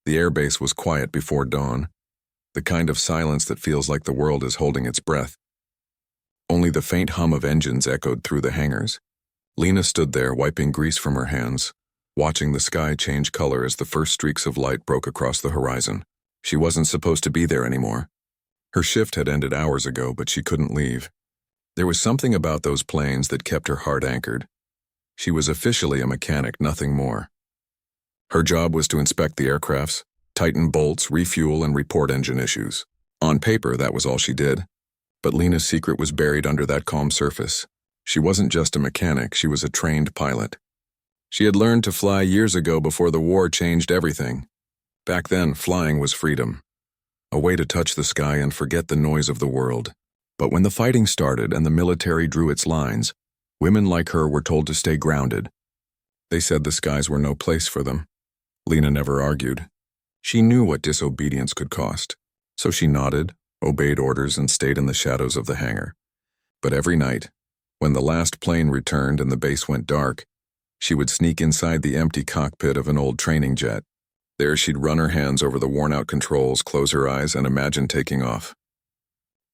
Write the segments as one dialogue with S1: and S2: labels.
S1: The airbase was quiet before dawn, the kind of silence that feels like the world is holding its breath. Only the faint hum of engines echoed through the hangars. Lena stood there, wiping grease from her hands, watching the sky change color as the first streaks of light broke across the horizon. She wasn't supposed to be there anymore. Her shift had ended hours ago, but she couldn't leave. There was something about those planes that kept her heart anchored. She was officially a mechanic, nothing more. Her job was to inspect the aircrafts, tighten bolts, refuel, and report engine issues. On paper, that was all she did. But Lena's secret was buried under that calm surface. She wasn't just a mechanic, she was a trained pilot. She had learned to fly years ago before the war changed everything. Back then, flying was freedom, a way to touch the sky and forget the noise of the world. But when the fighting started and the military drew its lines, women like her were told to stay grounded. They said the skies were no place for them. Lena never argued. She knew what disobedience could cost, so she nodded, obeyed orders, and stayed in the shadows of the hangar. But every night, when the last plane returned and the base went dark, she would sneak inside the empty cockpit of an old training jet. There she'd run her hands over the worn-out controls, close her eyes, and imagine taking off.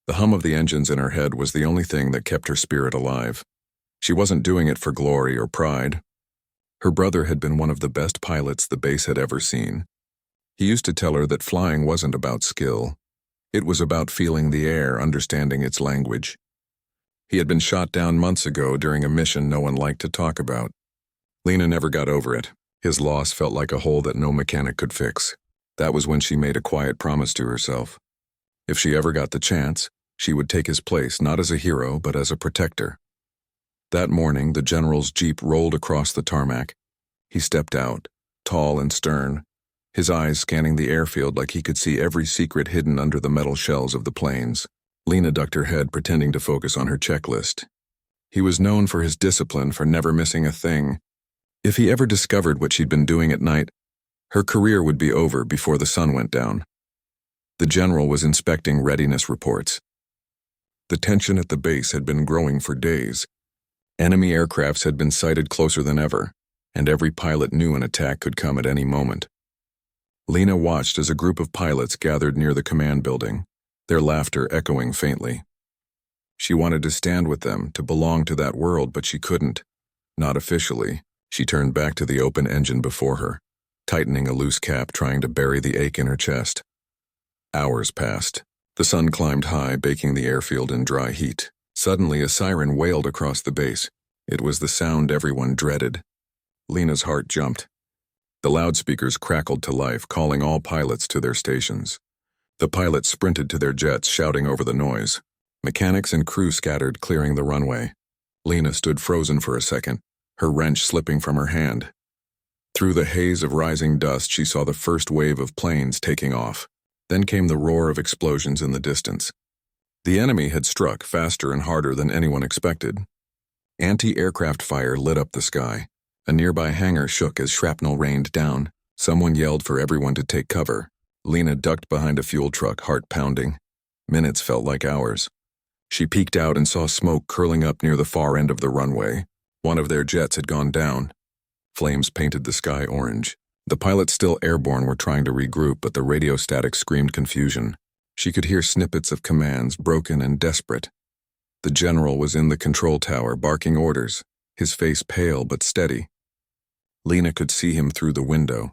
S1: The hum of the engines in her head was the only thing that kept her spirit alive. She wasn't doing it for glory or pride. Her brother had been one of the best pilots the base had ever seen. He used to tell her that flying wasn't about skill. It was about feeling the air, understanding its language. He had been shot down months ago during a mission no one liked to talk about. Lena never got over it. His loss felt like a hole that no mechanic could fix. That was when she made a quiet promise to herself. If she ever got the chance, she would take his place, not as a hero, but as a protector. That morning, the general's jeep rolled across the tarmac. He stepped out, tall and stern, his eyes scanning the airfield like he could see every secret hidden under the metal shells of the planes. Lena ducked her head, pretending to focus on her checklist. He was known for his discipline, for never missing a thing. If he ever discovered what she'd been doing at night, her career would be over before the sun went down. The general was inspecting readiness reports. The tension at the base had been growing for days. Enemy aircrafts had been sighted closer than ever, and every pilot knew an attack could come at any moment. Lena watched as a group of pilots gathered near the command building, their laughter echoing faintly. She wanted to stand with them, to belong to that world, but she couldn't. Not officially. She turned back to the open engine before her, tightening a loose cap, trying to bury the ache in her chest. Hours passed. The sun climbed high, baking the airfield in dry heat. Suddenly, a siren wailed across the base. It was the sound everyone dreaded. Lena's heart jumped. The loudspeakers crackled to life, calling all pilots to their stations. The pilots sprinted to their jets, shouting over the noise. Mechanics and crew scattered, clearing the runway. Lena stood frozen for a second, her wrench slipping from her hand. Through the haze of rising dust, she saw the first wave of planes taking off. Then came the roar of explosions in the distance. The enemy had struck faster and harder than anyone expected. Anti-aircraft fire lit up the sky. A nearby hangar shook as shrapnel rained down. Someone yelled for everyone to take cover. Lena ducked behind a fuel truck, heart pounding. Minutes felt like hours. She peeked out and saw smoke curling up near the far end of the runway. One of their jets had gone down. Flames painted the sky orange. The pilots, still airborne, were trying to regroup, but the radio static screamed confusion. She could hear snippets of commands, broken and desperate. The general was in the control tower, barking orders, his face pale but steady. Lena could see him through the window.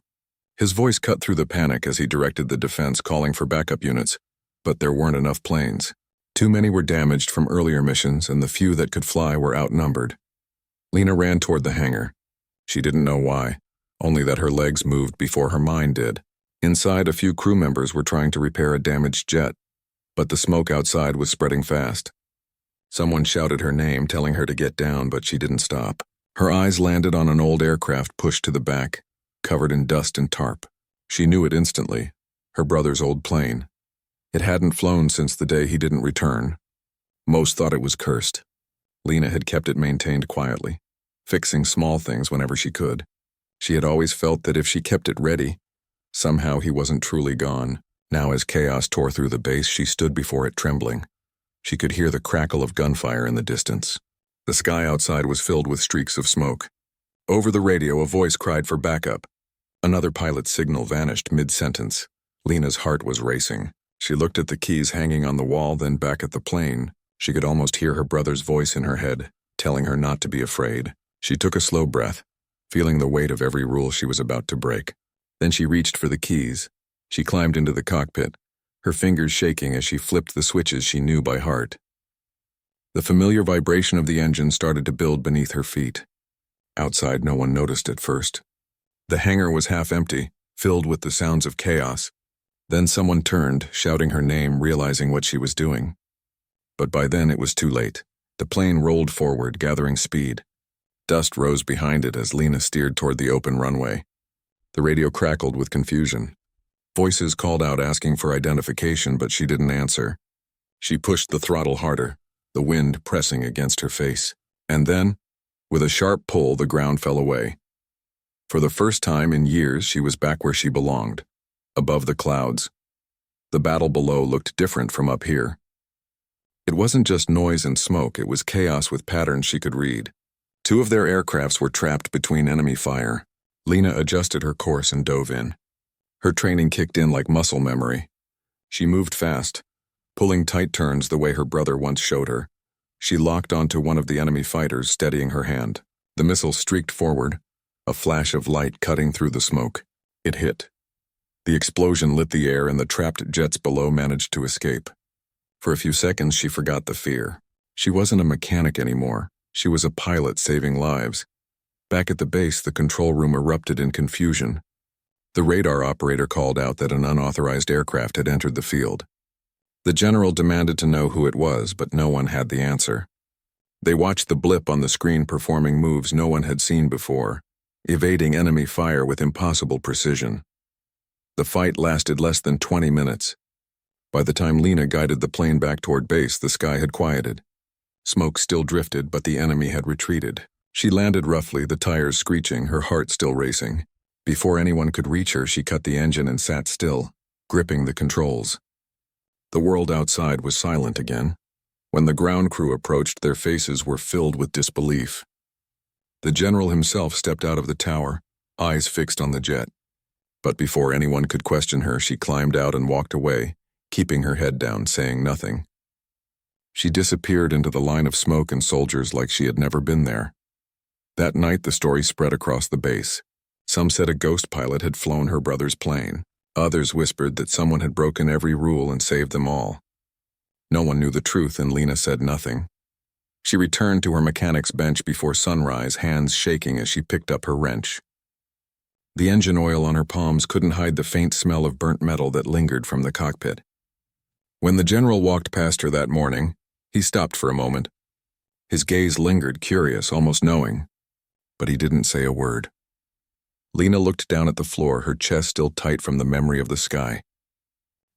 S1: His voice cut through the panic as he directed the defense, calling for backup units, but there weren't enough planes. Too many were damaged from earlier missions, and the few that could fly were outnumbered. Lena ran toward the hangar. She didn't know why, only that her legs moved before her mind did. Inside, a few crew members were trying to repair a damaged jet, but the smoke outside was spreading fast. Someone shouted her name, telling her to get down, but she didn't stop. Her eyes landed on an old aircraft pushed to the back, covered in dust and tarp. She knew it instantly, her brother's old plane. It hadn't flown since the day he didn't return. Most thought it was cursed. Lena had kept it maintained quietly, fixing small things whenever she could. She had always felt that if she kept it ready, somehow he wasn't truly gone. Now, as chaos tore through the base, she stood before it trembling. She could hear the crackle of gunfire in the distance. The sky outside was filled with streaks of smoke. Over the radio, a voice cried for backup. Another pilot's signal vanished mid-sentence. Lena's heart was racing. She looked at the keys hanging on the wall, then back at the plane. She could almost hear her brother's voice in her head, telling her not to be afraid. She took a slow breath, feeling the weight of every rule she was about to break. Then she reached for the keys. She climbed into the cockpit, her fingers shaking as she flipped the switches she knew by heart. The familiar vibration of the engine started to build beneath her feet. Outside, no one noticed at first. The hangar was half empty, filled with the sounds of chaos. Then someone turned, shouting her name, realizing what she was doing. But by then it was too late. The plane rolled forward, gathering speed. Dust rose behind it as Lena steered toward the open runway. The radio crackled with confusion. Voices called out asking for identification, but she didn't answer. She pushed the throttle harder, the wind pressing against her face. And then, with a sharp pull, the ground fell away. For the first time in years, she was back where she belonged, above the clouds. The battle below looked different from up here. It wasn't just noise and smoke, it was chaos with patterns she could read. Two of their aircrafts were trapped between enemy fire. Lena adjusted her course and dove in. Her training kicked in like muscle memory. She moved fast, pulling tight turns the way her brother once showed her. She locked onto one of the enemy fighters, steadying her hand. The missile streaked forward, a flash of light cutting through the smoke. It hit. The explosion lit the air and the trapped jets below managed to escape. For a few seconds, she forgot the fear. She wasn't a mechanic anymore. She was a pilot saving lives. Back at the base, the control room erupted in confusion. The radar operator called out that an unauthorized aircraft had entered the field. The general demanded to know who it was, but no one had the answer. They watched the blip on the screen performing moves no one had seen before, evading enemy fire with impossible precision. The fight lasted less than 20 minutes. By the time Lena guided the plane back toward base, the sky had quieted. Smoke still drifted, but the enemy had retreated. She landed roughly, the tires screeching, her heart still racing. Before anyone could reach her, she cut the engine and sat still, gripping the controls. The world outside was silent again. When the ground crew approached, their faces were filled with disbelief. The general himself stepped out of the tower, eyes fixed on the jet. But before anyone could question her, she climbed out and walked away, keeping her head down, saying nothing. She disappeared into the line of smoke and soldiers like she had never been there. That night, the story spread across the base. Some said a ghost pilot had flown her brother's plane. Others whispered that someone had broken every rule and saved them all. No one knew the truth, and Lena said nothing. She returned to her mechanic's bench before sunrise, hands shaking as she picked up her wrench. The engine oil on her palms couldn't hide the faint smell of burnt metal that lingered from the cockpit. When the general walked past her that morning, he stopped for a moment. His gaze lingered, curious, almost knowing, but he didn't say a word. Lena looked down at the floor, her chest still tight from the memory of the sky.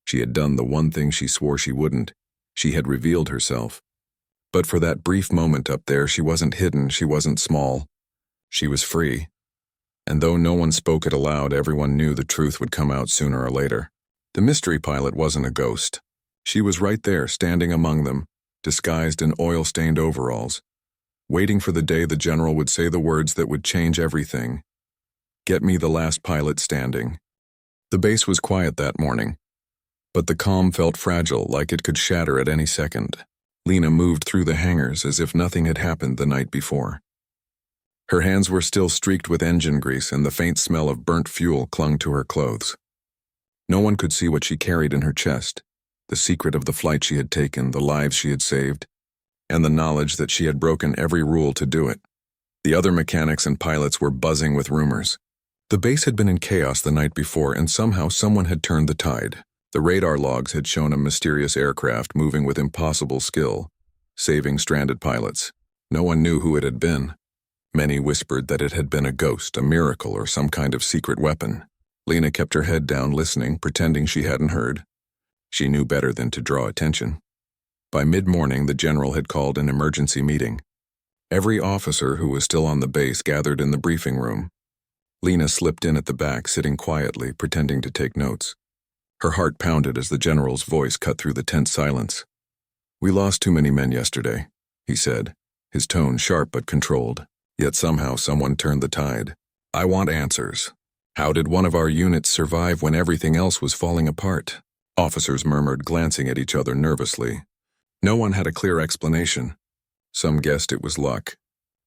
S1: She had done the one thing she swore she wouldn't. She had revealed herself. But for that brief moment up there, she wasn't hidden, she wasn't small. She was free. And though no one spoke it aloud, everyone knew the truth would come out sooner or later. The mystery pilot wasn't a ghost. She was right there, standing among them, disguised in oil-stained overalls, waiting for the day the general would say the words that would change everything. Get me the last pilot standing. The base was quiet that morning, but the calm felt fragile, like it could shatter at any second. Lena moved through the hangars as if nothing had happened the night before. Her hands were still streaked with engine grease, and the faint smell of burnt fuel clung to her clothes. No one could see what she carried in her chest, the secret of the flight she had taken, the lives she had saved, and the knowledge that she had broken every rule to do it. The other mechanics and pilots were buzzing with rumors. The base had been in chaos the night before, and somehow someone had turned the tide. The radar logs had shown a mysterious aircraft moving with impossible skill, saving stranded pilots. No one knew who it had been. Many whispered that it had been a ghost, a miracle, or some kind of secret weapon. Lena kept her head down, listening, pretending she hadn't heard. She knew better than to draw attention. By mid-morning, the general had called an emergency meeting. Every officer who was still on the base gathered in the briefing room. Lena slipped in at the back, sitting quietly, pretending to take notes. Her heart pounded as the general's voice cut through the tense silence. "We lost too many men yesterday," he said, his tone sharp but controlled. Yet somehow someone turned the tide. "I want answers. How did one of our units survive when everything else was falling apart? Officers murmured, glancing at each other nervously. No one had a clear explanation. Some guessed it was luck.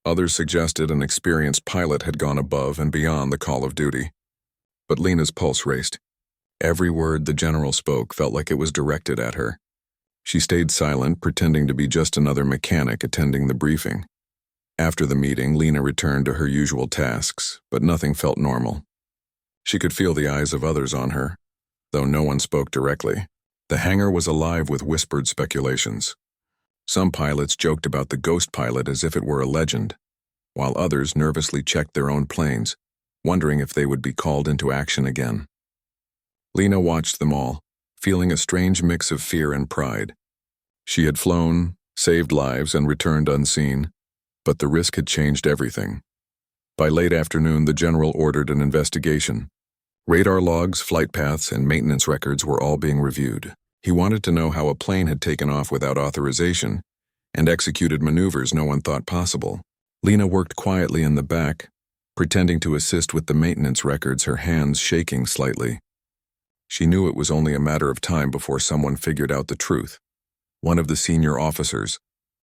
S1: Others suggested an experienced pilot had gone above and beyond the call of duty. But Lena's pulse raced. Every word the general spoke felt like it was directed at her. She stayed silent, pretending to be just another mechanic attending the briefing. After the meeting, Lena returned to her usual tasks, but nothing felt normal. She could feel the eyes of others on her, though no one spoke directly. The hangar was alive with whispered speculations. Some pilots joked about the ghost pilot as if it were a legend, while others nervously checked their own planes, wondering if they would be called into action again. Lena watched them all, feeling a strange mix of fear and pride. She had flown, saved lives, and returned unseen, but the risk had changed everything. By late afternoon, the general ordered an investigation. Radar logs, flight paths, and maintenance records were all being reviewed. He wanted to know how a plane had taken off without authorization and executed maneuvers no one thought possible. Lena worked quietly in the back, pretending to assist with the maintenance records, her hands shaking slightly. She knew it was only a matter of time before someone figured out the truth. One of the senior officers,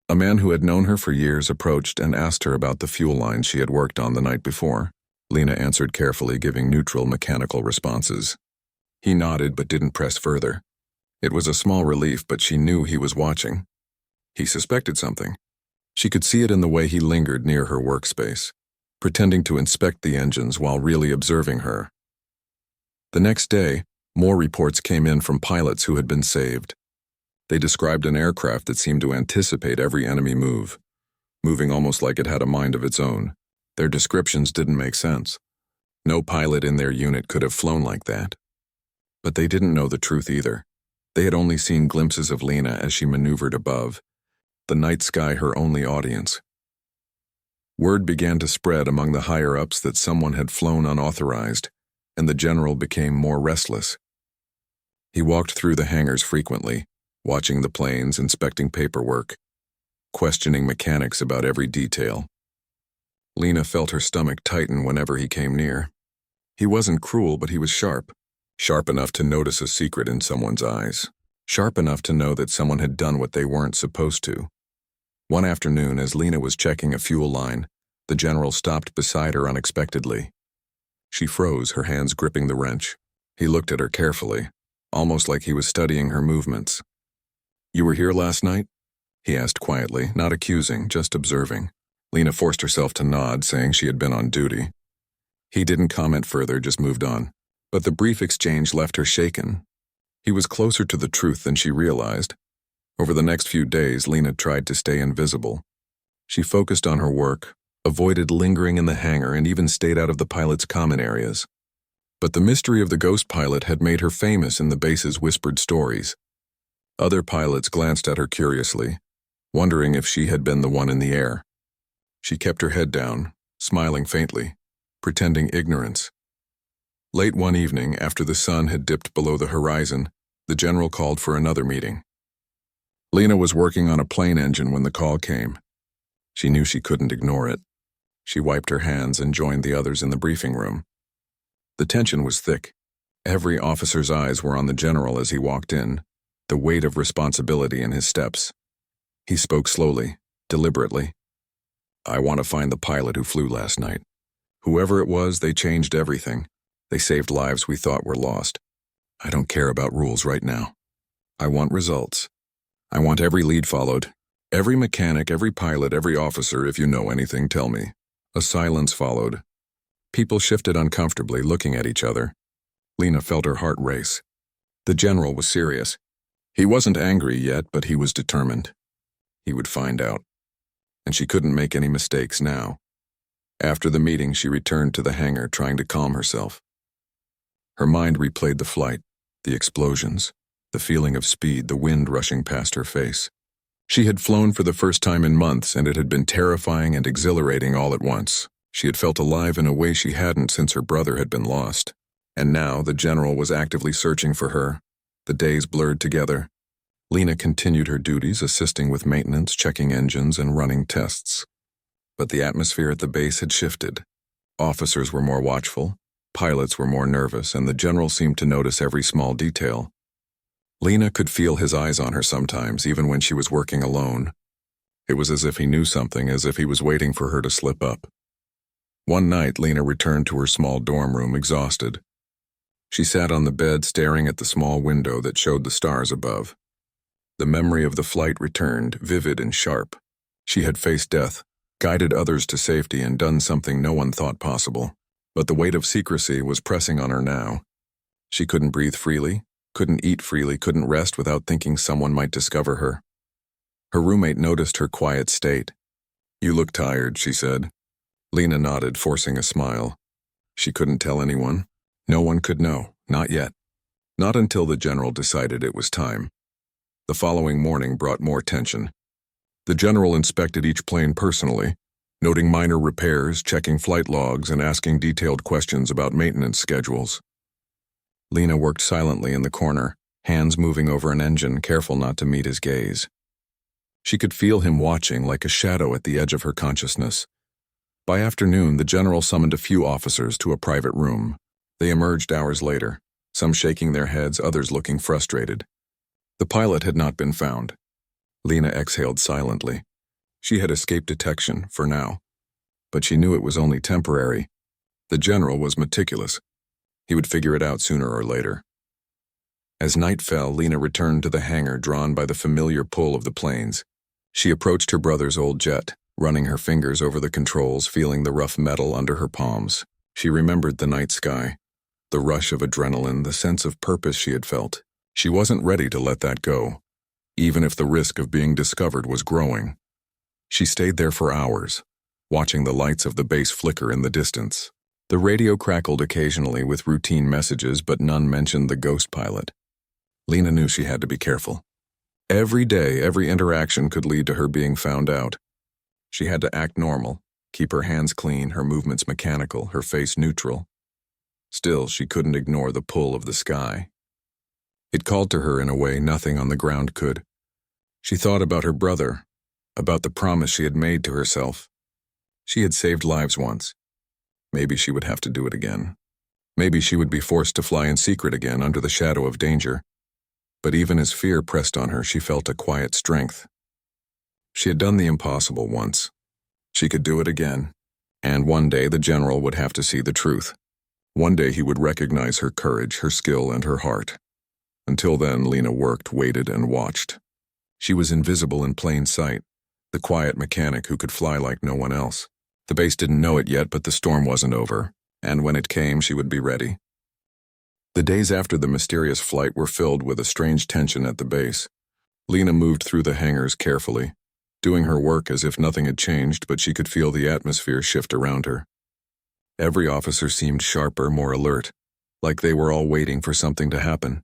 S1: a man who had known her for years, approached and asked her about the fuel lines she had worked on the night before. Lena answered carefully, giving neutral mechanical responses. He nodded but didn't press further. It was a small relief, but she knew he was watching. He suspected something. She could see it in the way he lingered near her workspace, pretending to inspect the engines while really observing her. The next day, more reports came in from pilots who had been saved. They described an aircraft that seemed to anticipate every enemy move, moving almost like it had a mind of its own. Their descriptions didn't make sense. No pilot in their unit could have flown like that. But they didn't know the truth either. They had only seen glimpses of Lena as she maneuvered above, the night sky her only audience. Word began to spread among the higher-ups that someone had flown unauthorized, and the general became more restless. He walked through the hangars frequently, watching the planes, inspecting paperwork, questioning mechanics about every detail. Lena felt her stomach tighten whenever he came near. He wasn't cruel, but he was sharp. Sharp enough to notice a secret in someone's eyes. Sharp enough to know that someone had done what they weren't supposed to. One afternoon, as Lena was checking a fuel line, the general stopped beside her unexpectedly. She froze, her hands gripping the wrench. He looked at her carefully, almost like he was studying her movements. "You were here last night?" he asked quietly, not accusing, just observing. Lena forced herself to nod, saying she had been on duty. He didn't comment further, just moved on. But the brief exchange left her shaken. He was closer to the truth than she realized. Over the next few days, Lena tried to stay invisible. She focused on her work, avoided lingering in the hangar, and even stayed out of the pilot's common areas. But the mystery of the ghost pilot had made her famous in the base's whispered stories. Other pilots glanced at her curiously, wondering if she had been the one in the air. She kept her head down, smiling faintly, pretending ignorance. Late one evening, after the sun had dipped below the horizon, the general called for another meeting. Lena was working on a plane engine when the call came. She knew she couldn't ignore it. She wiped her hands and joined the others in the briefing room. The tension was thick. Every officer's eyes were on the general as he walked in, the weight of responsibility in his steps. He spoke slowly, deliberately. "I want to find the pilot who flew last night. Whoever it was, they changed everything. They saved lives we thought were lost. I don't care about rules right now. I want results. I want every lead followed. Every mechanic, every pilot, every officer, if you know anything, tell me." A silence followed. People shifted uncomfortably, looking at each other. Lena felt her heart race. The general was serious. He wasn't angry yet, but he was determined. He would find out. And she couldn't make any mistakes now. After the meeting, she returned to the hangar, trying to calm herself. Her mind replayed the flight, the explosions, the feeling of speed, the wind rushing past her face. She had flown for the first time in months, and it had been terrifying and exhilarating all at once. She had felt alive in a way she hadn't since her brother had been lost. And now the general was actively searching for her. The days blurred together. Lena continued her duties, assisting with maintenance, checking engines, and running tests. But the atmosphere at the base had shifted. Officers were more watchful. Pilots were more nervous, and the general seemed to notice every small detail. Lena could feel his eyes on her sometimes, even when she was working alone. It was as if he knew something, as if he was waiting for her to slip up. One night, Lena returned to her small dorm room exhausted. She sat on the bed staring at the small window that showed the stars above. The memory of the flight returned, vivid and sharp. She had faced death, guided others to safety, and done something no one thought possible. But the weight of secrecy was pressing on her now. She couldn't breathe freely, couldn't eat freely, couldn't rest without thinking someone might discover her. Her roommate noticed her quiet state. "You look tired," she said. Lena nodded, forcing a smile. She couldn't tell anyone. No one could know, not yet. Not until the general decided it was time. The following morning brought more tension. The general inspected each plane personally, noting minor repairs, checking flight logs, and asking detailed questions about maintenance schedules. Lena worked silently in the corner, hands moving over an engine, careful not to meet his gaze. She could feel him watching like a shadow at the edge of her consciousness. By afternoon, the general summoned a few officers to a private room. They emerged hours later, some shaking their heads, others looking frustrated. The pilot had not been found. Lena exhaled silently. She had escaped detection, for now. But she knew it was only temporary. The general was meticulous. He would figure it out sooner or later. As night fell, Lena returned to the hangar, drawn by the familiar pull of the planes. She approached her brother's old jet, running her fingers over the controls, feeling the rough metal under her palms. She remembered the night sky, the rush of adrenaline, the sense of purpose she had felt. She wasn't ready to let that go, even if the risk of being discovered was growing. She stayed there for hours, watching the lights of the base flicker in the distance. The radio crackled occasionally with routine messages, but none mentioned the ghost pilot. Lena knew she had to be careful. Every day, every interaction could lead to her being found out. She had to act normal, keep her hands clean, her movements mechanical, her face neutral. Still, she couldn't ignore the pull of the sky. It called to her in a way nothing on the ground could. She thought about her brother, about the promise she had made to herself. She had saved lives once. Maybe she would have to do it again. Maybe she would be forced to fly in secret again under the shadow of danger. But even as fear pressed on her, she felt a quiet strength. She had done the impossible once. She could do it again. And one day the general would have to see the truth. One day he would recognize her courage, her skill, and her heart. Until then, Lena worked, waited, and watched. She was invisible in plain sight, the quiet mechanic who could fly like no one else. The base didn't know it yet, but the storm wasn't over, and when it came, she would be ready. The days after the mysterious flight were filled with a strange tension at the base. Lena moved through the hangars carefully, doing her work as if nothing had changed, but she could feel the atmosphere shift around her. Every officer seemed sharper, more alert, like they were all waiting for something to happen.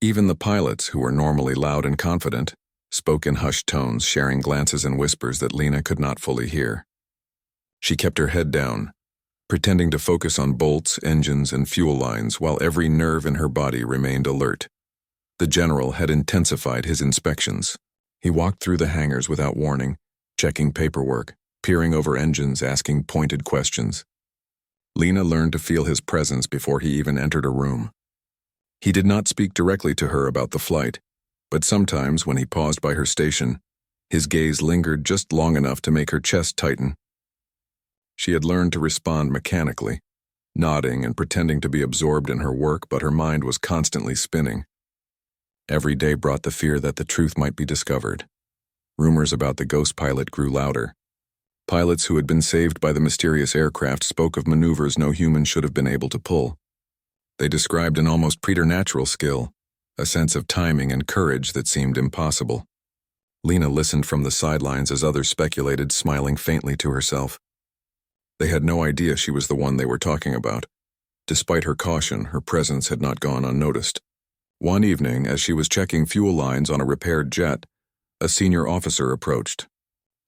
S1: Even the pilots, who were normally loud and confident, spoke in hushed tones, sharing glances and whispers that Lena could not fully hear. She kept her head down, pretending to focus on bolts, engines, and fuel lines while every nerve in her body remained alert. The general had intensified his inspections. He walked through the hangars without warning, checking paperwork, peering over engines, asking pointed questions. Lena learned to feel his presence before he even entered a room. He did not speak directly to her about the flight, but sometimes when he paused by her station, his gaze lingered just long enough to make her chest tighten. She had learned to respond mechanically, nodding and pretending to be absorbed in her work, but her mind was constantly spinning. Every day brought the fear that the truth might be discovered. Rumors about the ghost pilot grew louder. Pilots who had been saved by the mysterious aircraft spoke of maneuvers no human should have been able to pull. They described an almost preternatural skill, a sense of timing and courage that seemed impossible. Lena listened from the sidelines as others speculated, smiling faintly to herself. They had no idea she was the one they were talking about. Despite her caution, her presence had not gone unnoticed. One evening, as she was checking fuel lines on a repaired jet, a senior officer approached.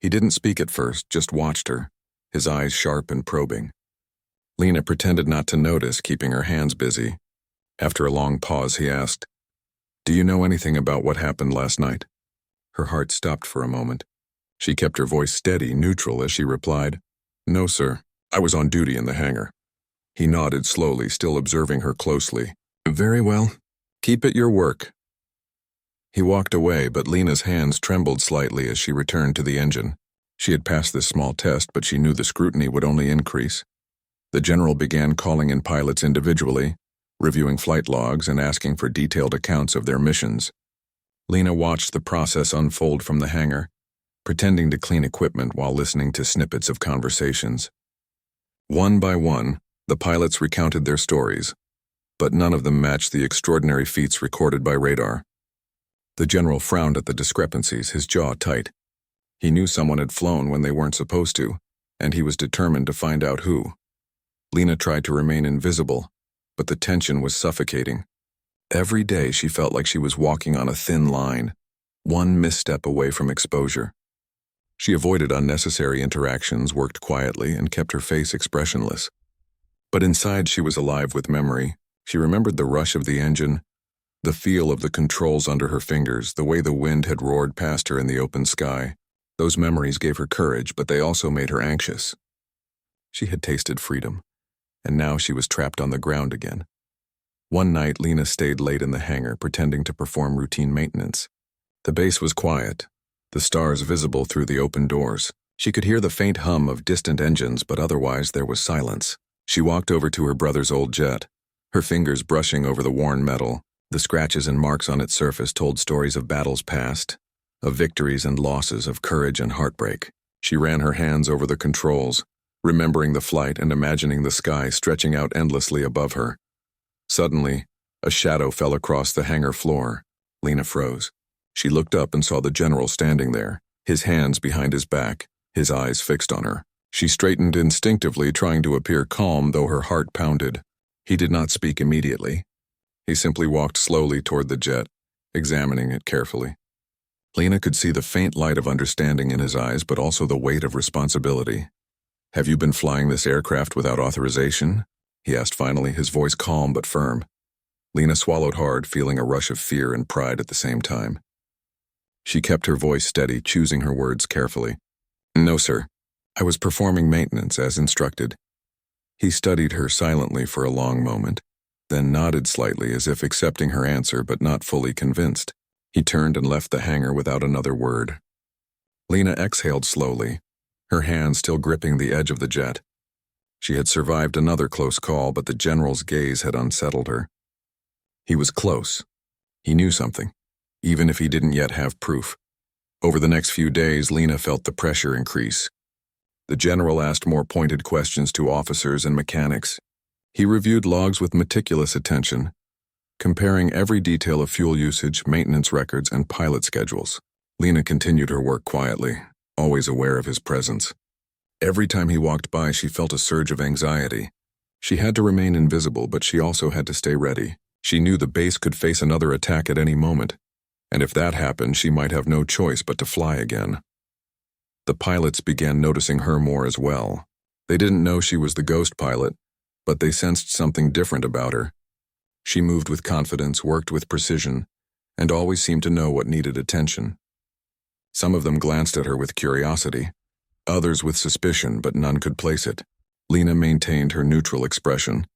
S1: He didn't speak at first, just watched her, his eyes sharp and probing. Lena pretended not to notice, keeping her hands busy. After a long pause, he asked, "Do you know anything about what happened last night?" Her heart stopped for a moment. She kept her voice steady, neutral, as she replied, "No, sir. I was on duty in the hangar." He nodded slowly, still observing her closely. Very well. Keep at your work. He walked away, but Lena's hands trembled slightly as she returned to the engine. She had passed this small test, but she knew the scrutiny would only increase. The general began calling in pilots individually, reviewing flight logs and asking for detailed accounts of their missions. Lena watched the process unfold from the hangar, pretending to clean equipment while listening to snippets of conversations. One by one, the pilots recounted their stories, but none of them matched the extraordinary feats recorded by radar. The general frowned at the discrepancies, his jaw tight. He knew someone had flown when they weren't supposed to, and he was determined to find out who. Lena tried to remain invisible, but the tension was suffocating. Every day she felt like she was walking on a thin line, one misstep away from exposure. She avoided unnecessary interactions, worked quietly, and kept her face expressionless. But inside she was alive with memory. She remembered the rush of the engine, the feel of the controls under her fingers, the way the wind had roared past her in the open sky. Those memories gave her courage, but they also made her anxious. She had tasted freedom, and now she was trapped on the ground again. One night, Lena stayed late in the hangar, pretending to perform routine maintenance. The base was quiet, the stars visible through the open doors. She could hear the faint hum of distant engines, but otherwise there was silence. She walked over to her brother's old jet, her fingers brushing over the worn metal. The scratches and marks on its surface told stories of battles past, of victories and losses, of courage and heartbreak. She ran her hands over the controls, remembering the flight and imagining the sky stretching out endlessly above her. Suddenly, a shadow fell across the hangar floor. Lena froze. She looked up and saw the general standing there, his hands behind his back, his eyes fixed on her. She straightened instinctively, trying to appear calm, though her heart pounded. He did not speak immediately. He simply walked slowly toward the jet, examining it carefully. Lena could see the faint light of understanding in his eyes, but also the weight of responsibility. "Have you been flying this aircraft without authorization?" he asked finally, his voice calm but firm. Lena swallowed hard, feeling a rush of fear and pride at the same time. She kept her voice steady, choosing her words carefully. "No, sir. I was performing maintenance as instructed." He studied her silently for a long moment, then nodded slightly as if accepting her answer but not fully convinced. He turned and left the hangar without another word. Lena exhaled slowly, her hand still gripping the edge of the jet. She had survived another close call, but the general's gaze had unsettled her. He was close. He knew something, even if he didn't yet have proof. Over the next few days, Lena felt the pressure increase. The general asked more pointed questions to officers and mechanics. He reviewed logs with meticulous attention, comparing every detail of fuel usage, maintenance records, and pilot schedules. Lena continued her work quietly, always aware of his presence. Every time he walked by, she felt a surge of anxiety. She had to remain invisible, but she also had to stay ready. She knew the base could face another attack at any moment, and if that happened, she might have no choice but to fly again. The pilots began noticing her more as well. They didn't know she was the ghost pilot, but they sensed something different about her. She moved with confidence, worked with precision, and always seemed to know what needed attention. Some of them glanced at her with curiosity, others with suspicion, but none could place it. Lena maintained her neutral expression,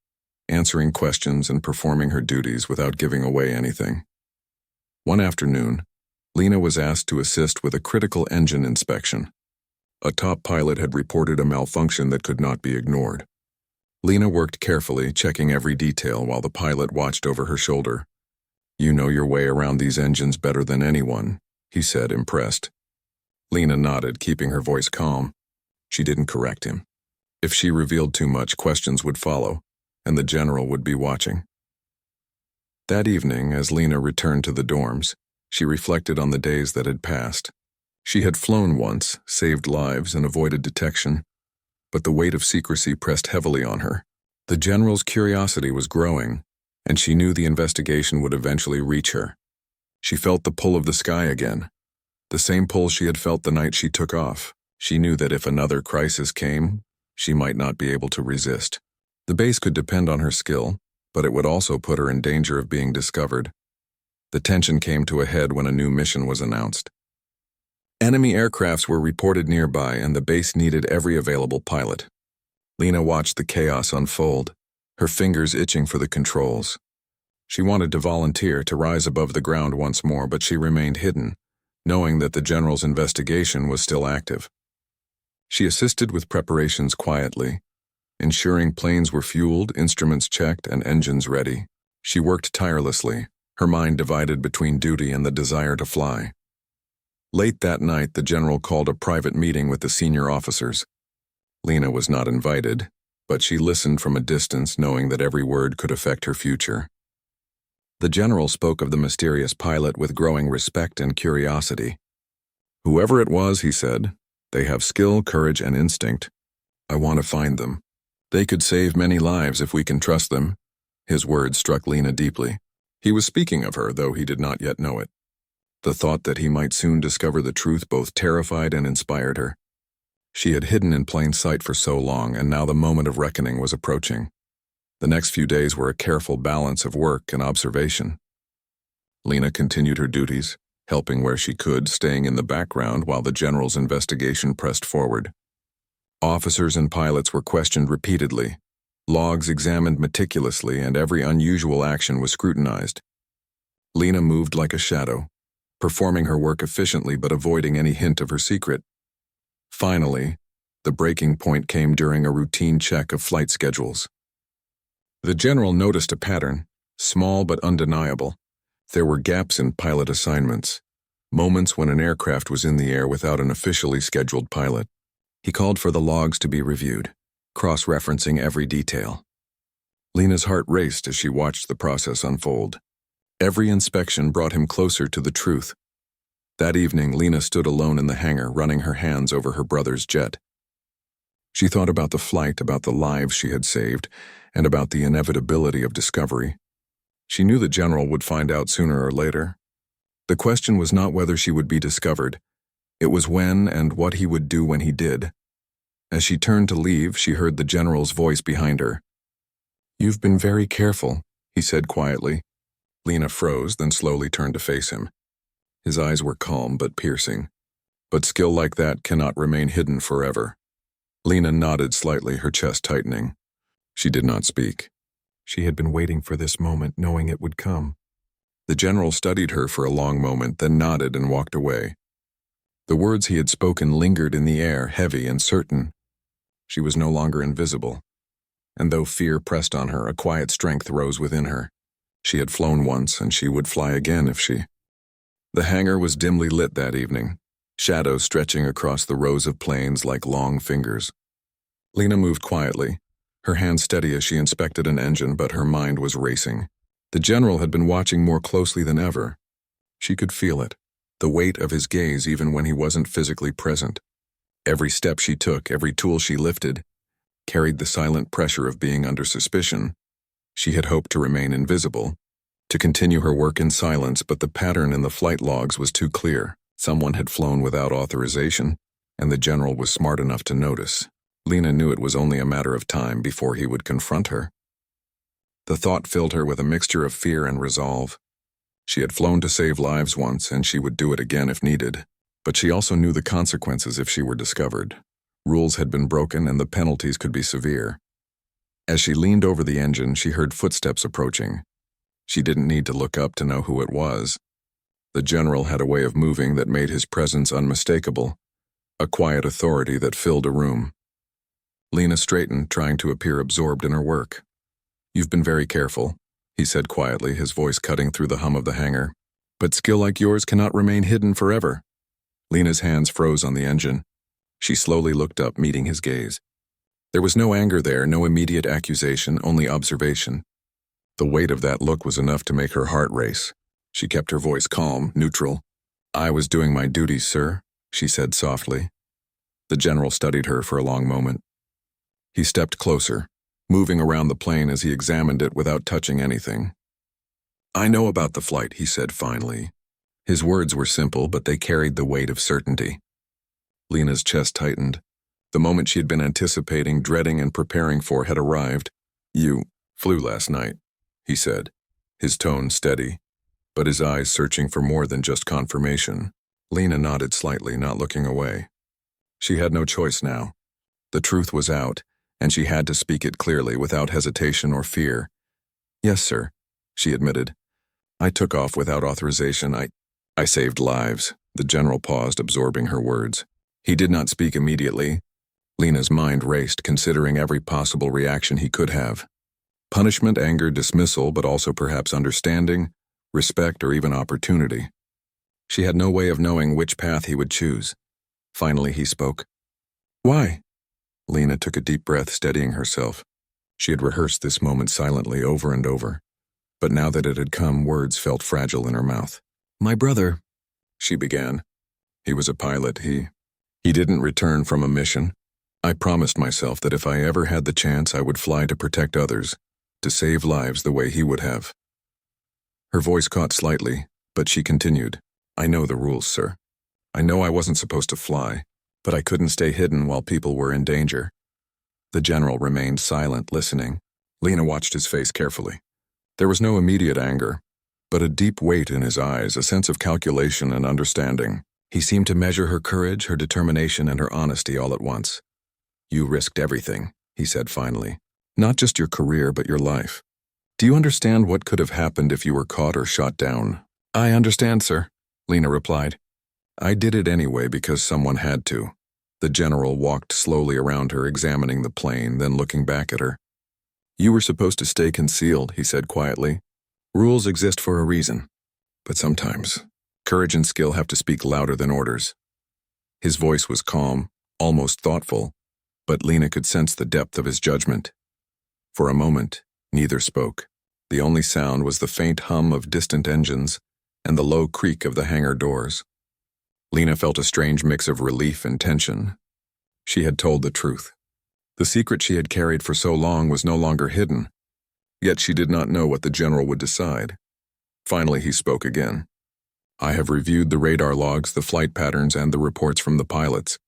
S1: answering questions and performing her duties without giving away anything. One afternoon, Lena was asked to assist with a critical engine inspection. A top pilot had reported a malfunction that could not be ignored. Lena worked carefully, checking every detail while the pilot watched over her shoulder. "You know your way around these engines better than anyone," he said, impressed. Lena nodded, keeping her voice calm. She didn't correct him. If she revealed too much, questions would follow, and the general would be watching. That evening, as Lena returned to the dorms, she reflected on the days that had passed. She had flown once, saved lives, and avoided detection, but the weight of secrecy pressed heavily on her. The general's curiosity was growing, and she knew the investigation would eventually reach her. She felt the pull of the sky again, the same pull she had felt the night she took off. She knew that if another crisis came, she might not be able to resist. The base could depend on her skill, but it would also put her in danger of being discovered. The tension came to a head when a new mission was announced. Enemy aircrafts were reported nearby, and the base needed every available pilot. Lena watched the chaos unfold, her fingers itching for the controls. She wanted to volunteer to rise above the ground once more, but she remained hidden, knowing that the general's investigation was still active. She assisted with preparations quietly, ensuring planes were fueled, instruments checked, and engines ready. She worked tirelessly, her mind divided between duty and the desire to fly. Late that night, the general called a private meeting with the senior officers. Lena was not invited, but she listened from a distance, knowing that every word could affect her future. The general spoke of the mysterious pilot with growing respect and curiosity. "Whoever it was," he said, "they have skill, courage, and instinct. I want to find them. They could save many lives if we can trust them." His words struck Lena deeply. He was speaking of her, though he did not yet know it. The thought that he might soon discover the truth both terrified and inspired her. She had hidden in plain sight for so long, and now the moment of reckoning was approaching. The next few days were a careful balance of work and observation. Lena continued her duties, helping where she could, staying in the background while the general's investigation pressed forward. Officers and pilots were questioned repeatedly, logs examined meticulously, and every unusual action was scrutinized. Lena moved like a shadow, performing her work efficiently but avoiding any hint of her secret. Finally, the breaking point came during a routine check of flight schedules. The general noticed a pattern, small but undeniable. There were gaps in pilot assignments, moments when an aircraft was in the air without an officially scheduled pilot. He called for the logs to be reviewed, cross-referencing every detail. Lena's heart raced as she watched the process unfold. Every inspection brought him closer to the truth. That evening, Lena stood alone in the hangar, running her hands over her brother's jet. She thought about the flight, about the lives she had saved, and about the inevitability of discovery. She knew the general would find out sooner or later. The question was not whether she would be discovered. It was when and what he would do when he did. As she turned to leave, she heard the general's voice behind her. "You've been very careful," he said quietly. Lena froze, then slowly turned to face him. His eyes were calm but piercing. But skill like that cannot remain hidden forever. Lena nodded slightly, her chest tightening. She did not speak. She had been waiting for this moment, knowing it would come. The general studied her for a long moment, then nodded and walked away. The words he had spoken lingered in the air, heavy and certain. She was no longer invisible. And though fear pressed on her, a quiet strength rose within her. She had flown once, and she would fly again if she... The hangar was dimly lit that evening, shadows stretching across the rows of planes like long fingers. Lena moved quietly, her hands steady as she inspected an engine, but her mind was racing. The general had been watching more closely than ever. She could feel it, the weight of his gaze even when he wasn't physically present. Every step she took, every tool she lifted, carried the silent pressure of being under suspicion. She had hoped to remain invisible, to continue her work in silence, but the pattern in the flight logs was too clear. Someone had flown without authorization, and the general was smart enough to notice. Lena knew it was only a matter of time before he would confront her. The thought filled her with a mixture of fear and resolve. She had flown to save lives once, and she would do it again if needed. But she also knew the consequences if she were discovered. Rules had been broken, and the penalties could be severe. As she leaned over the engine, she heard footsteps approaching. She didn't need to look up to know who it was. The general had a way of moving that made his presence unmistakable, a quiet authority that filled a room. Lena straightened, trying to appear absorbed in her work. "You've been very careful," he said quietly, his voice cutting through the hum of the hangar. "But skill like yours cannot remain hidden forever." Lena's hands froze on the engine. She slowly looked up, meeting his gaze. There was no anger there, no immediate accusation, only observation. The weight of that look was enough to make her heart race. She kept her voice calm, neutral. "I was doing my duties, sir," she said softly. The general studied her for a long moment. He stepped closer, moving around the plane as he examined it without touching anything. "I know about the flight," he said finally. His words were simple, but they carried the weight of certainty. Lena's chest tightened. The moment she had been anticipating, dreading, and preparing for had arrived. "You flew last night," he said, his tone steady, but his eyes searching for more than just confirmation. Lena nodded slightly, not looking away. She had no choice now. The truth was out, and she had to speak it clearly without hesitation or fear. "Yes, sir," she admitted. "I took off without authorization. I saved lives." The general paused, absorbing her words. He did not speak immediately. Lena's mind raced, considering every possible reaction he could have. Punishment, anger, dismissal, but also perhaps understanding, respect, or even opportunity. She had no way of knowing which path he would choose. Finally, he spoke. "Why?" Lena took a deep breath, steadying herself. She had rehearsed this moment silently over and over, but now that it had come, words felt fragile in her mouth. "My brother," she began. "He was a pilot. He didn't return from a mission. I promised myself that if I ever had the chance, I would fly to protect others, to save lives the way he would have." Her voice caught slightly, but she continued. "I know the rules, sir. I know I wasn't supposed to fly, but I couldn't stay hidden while people were in danger." The general remained silent, listening. Lena watched his face carefully. There was no immediate anger, but a deep weight in his eyes, a sense of calculation and understanding. He seemed to measure her courage, her determination, and her honesty all at once. "You risked everything," he said finally. "Not just your career, but your life. Do you understand what could have happened if you were caught or shot down?" "I understand, sir," Lena replied. "I did it anyway because someone had to." The general walked slowly around her, examining the plane, then looking back at her. "You were supposed to stay concealed," he said quietly. "Rules exist for a reason. But sometimes, courage and skill have to speak louder than orders." His voice was calm, almost thoughtful, but Lena could sense the depth of his judgment. For a moment, neither spoke. The only sound was the faint hum of distant engines and the low creak of the hangar doors. Lena felt a strange mix of relief and tension. She had told the truth. The secret she had carried for so long was no longer hidden, yet she did not know what the general would decide. Finally, he spoke again. "I have reviewed the radar logs, the flight patterns, and the reports from the pilots.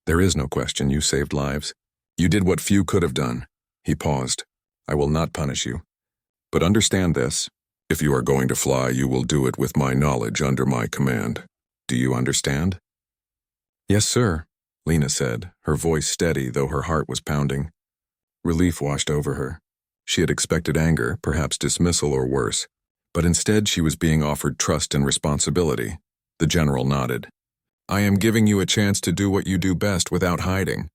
S1: There is no question you saved lives. You did what few could have done." He paused. "I will not punish you. But understand this. If you are going to fly, you will do it with my knowledge under my command. Do you understand?" "Yes, sir," Lena said, her voice steady though her heart was pounding. Relief washed over her. She had expected anger, perhaps dismissal or worse, but instead she was being offered trust and responsibility. The general nodded. "I am giving you a chance to do what you do best without hiding.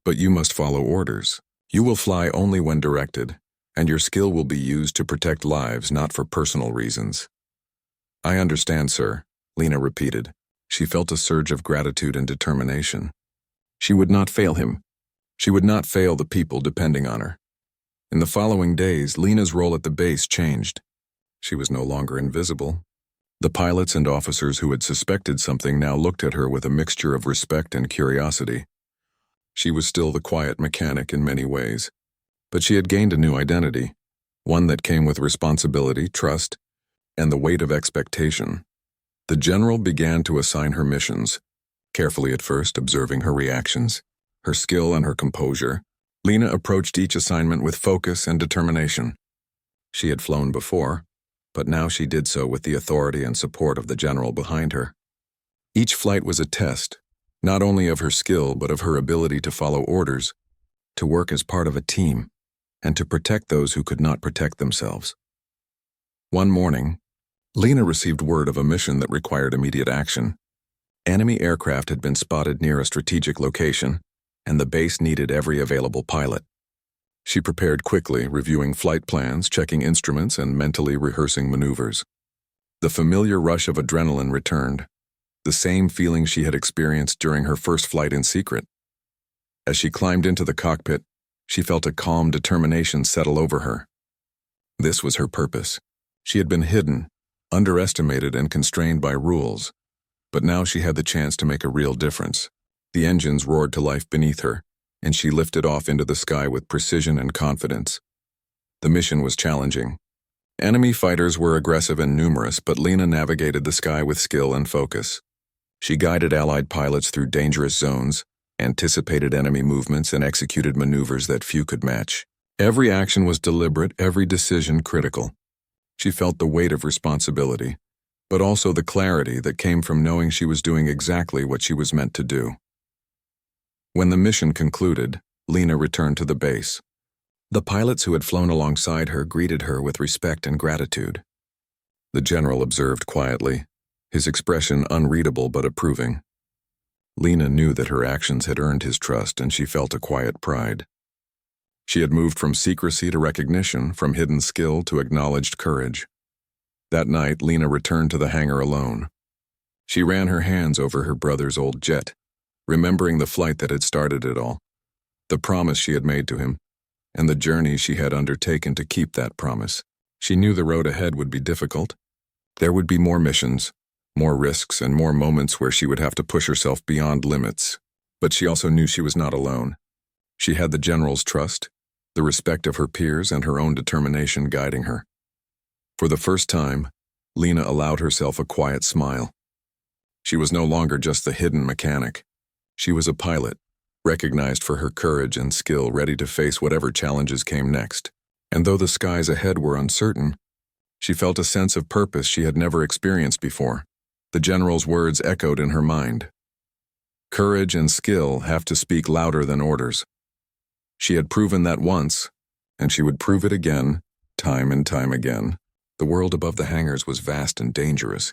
S1: But you must follow orders. You will fly only when directed, and your skill will be used to protect lives, not for personal reasons." "I understand, sir," Lena repeated. She felt a surge of gratitude and determination. She would not fail him. She would not fail the people depending on her. In the following days, Lena's role at the base changed. She was no longer invisible. The pilots and officers who had suspected something now looked at her with a mixture of respect and curiosity. She was still the quiet mechanic in many ways, but she had gained a new identity, one that came with responsibility, trust, and the weight of expectation. The general began to assign her missions, carefully at first, observing her reactions, her skill, and her composure. Lena approached each assignment with focus and determination. She had flown before, but now she did so with the authority and support of the general behind her. Each flight was a test, not only of her skill but of her ability to follow orders, to work as part of a team, and to protect those who could not protect themselves. One morning, Lena received word of a mission that required immediate action. Enemy aircraft had been spotted near a strategic location, and the base needed every available pilot. She prepared quickly, reviewing flight plans, checking instruments, and mentally rehearsing maneuvers. The familiar rush of adrenaline returned, the same feeling she had experienced during her first flight in secret. As she climbed into the cockpit, she felt a calm determination settle over her. This was her purpose. She had been hidden, underestimated, and constrained by rules, but now she had the chance to make a real difference. The engines roared to life beneath her, and she lifted off into the sky with precision and confidence. The mission was challenging. Enemy fighters were aggressive and numerous, but Lena navigated the sky with skill and focus. She guided Allied pilots through dangerous zones, anticipated enemy movements, and executed maneuvers that few could match. Every action was deliberate, every decision critical. She felt the weight of responsibility, but also the clarity that came from knowing she was doing exactly what she was meant to do. When the mission concluded, Lena returned to the base. The pilots who had flown alongside her greeted her with respect and gratitude. The general observed quietly, his expression unreadable but approving. Lena knew that her actions had earned his trust, and she felt a quiet pride. She had moved from secrecy to recognition, from hidden skill to acknowledged courage. That night, Lena returned to the hangar alone. She ran her hands over her brother's old jet, remembering the flight that had started it all, the promise she had made to him, and the journey she had undertaken to keep that promise. She knew the road ahead would be difficult. There would be more missions, more risks, and more moments where she would have to push herself beyond limits. But she also knew she was not alone. She had the general's trust, the respect of her peers, and her own determination guiding her. For the first time, Lena allowed herself a quiet smile. She was no longer just the hidden mechanic. She was a pilot, recognized for her courage and skill, ready to face whatever challenges came next. And though the skies ahead were uncertain, she felt a sense of purpose she had never experienced before. The general's words echoed in her mind. Courage and skill have to speak louder than orders. She had proven that once, and she would prove it again, time and time again. The world above the hangars was vast and dangerous,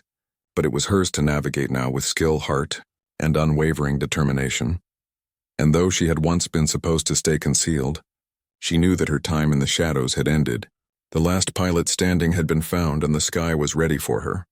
S1: but it was hers to navigate now with skill, heart, and unwavering determination. And though she had once been supposed to stay concealed, she knew that her time in the shadows had ended. The last pilot standing had been found, and the sky was ready for her.